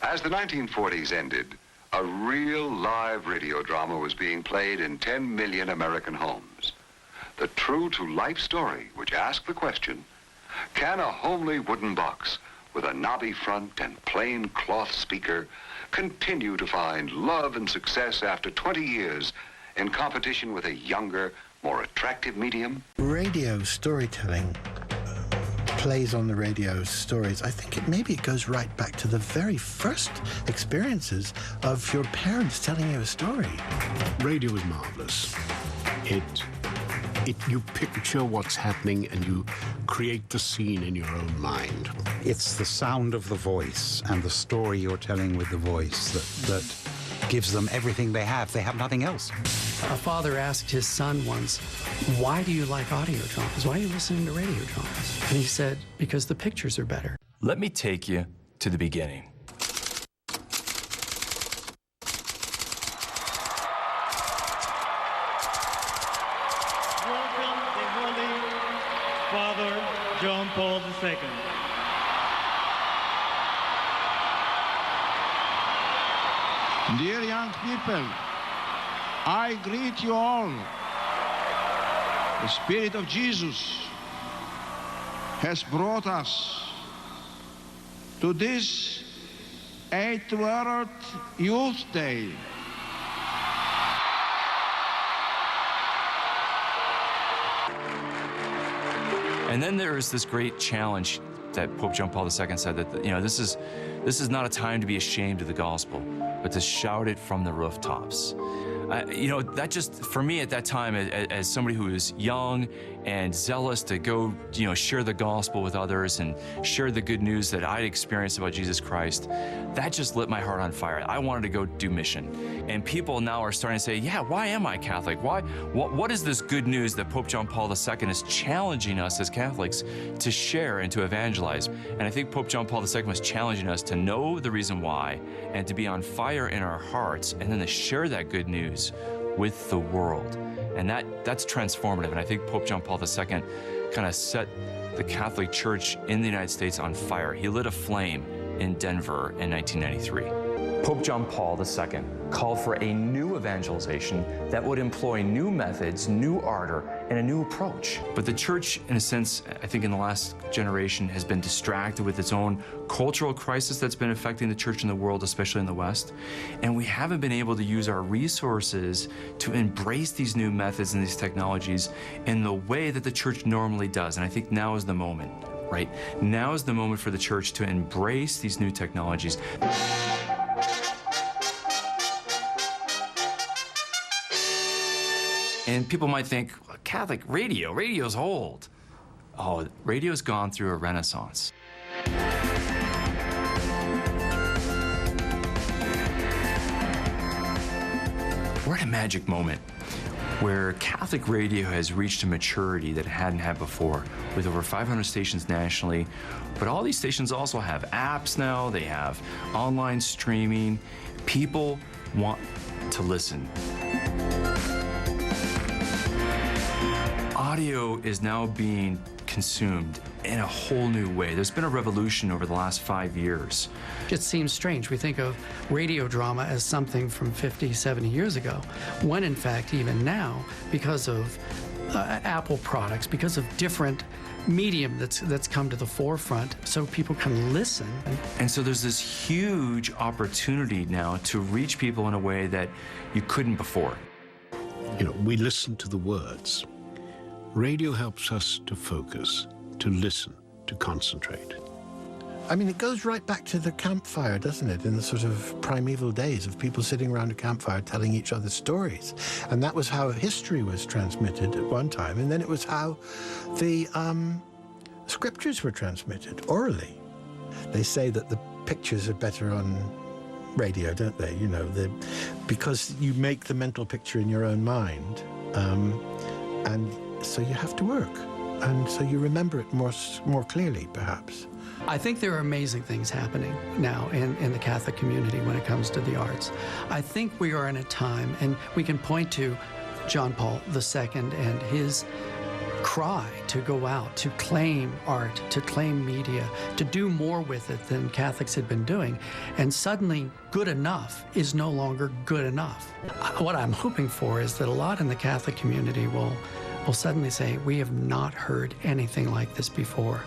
As the 1940s ended, a real live radio drama was being played in 10 million American homes. The true-to-life story which asked the question, can a homely wooden box with a knobby front and plain cloth speaker continue to find love and success after 20 years in competition with a younger, more attractive medium? Radio storytelling plays on the radio stories. I think maybe it goes right back to the very first experiences of your parents telling you a story. Radio is marvelous. You picture what's happening and you create the scene in your own mind. It's the sound of the voice and the story you're telling with the voice that gives them everything they have. They have nothing else. A father asked his son once, why do you like audio dramas? Why are you listening to radio dramas? And he said, because the pictures are better. Let me take you to the beginning. Welcome the Holy Father John Paul II. Dear young people, I greet you all. The Spirit of Jesus has brought us to this 8th World Youth Day. And then there is this great challenge that Pope John Paul II said that, this is not a time to be ashamed of the gospel, but to shout it from the rooftops. That just, for me at that time, as somebody who was young and zealous to go, share the gospel with others and share the good news that I'd experienced about Jesus Christ, that just lit my heart on fire. I wanted to go do mission. And people now are starting to say, yeah, why am I Catholic? What is this good news that Pope John Paul II is challenging us as Catholics to share and to evangelize? And I think Pope John Paul II was challenging us to know the reason why and to be on fire in our hearts and then to share that good news with the world. And that's transformative. And I think Pope John Paul II kind of set the Catholic Church in the United States on fire. He lit a flame in Denver in 1993. Pope John Paul II called for a new evangelization that would employ new methods, new ardor, and a new approach. But the church, in a sense, I think in the last generation, has been distracted with its own cultural crisis that's been affecting the church in the world, especially in the West. And we haven't been able to use our resources to embrace these new methods and these technologies in the way that the church normally does. And I think now is the moment, right? Now is the moment for the church to embrace these new technologies. And people might think, well, Catholic radio's old. Oh, radio's gone through a renaissance. We're at a magic moment where Catholic radio has reached a maturity that it hadn't had before, with over 500 stations nationally. But all these stations also have apps now, they have online streaming. People want to listen. Audio is now being consumed in a whole new way. There's been a revolution over the last 5 years. It seems strange. We think of radio drama as something from 50, 70 years ago, when in fact, even now, because of Apple products, because of different medium that's come to the forefront, so people can listen. And so there's this huge opportunity now to reach people in a way that you couldn't before. We listen to the words. Radio helps us to focus, to listen, to concentrate. I mean, it goes right back to the campfire, doesn't it? In the sort of primeval days of people sitting around a campfire telling each other stories. And that was how history was transmitted at one time. And then it was how the scriptures were transmitted orally. They say that the pictures are better on radio, don't they? Because you make the mental picture in your own mind. And so you have to work. And so you remember it more clearly, perhaps. I think there are amazing things happening now in the Catholic community when it comes to the arts. I think we are in a time, and we can point to John Paul II and his cry to go out, to claim art, to claim media, to do more with it than Catholics had been doing. And suddenly, good enough is no longer good enough. What I'm hoping for is that a lot in the Catholic community will suddenly say, we have not heard anything like this before.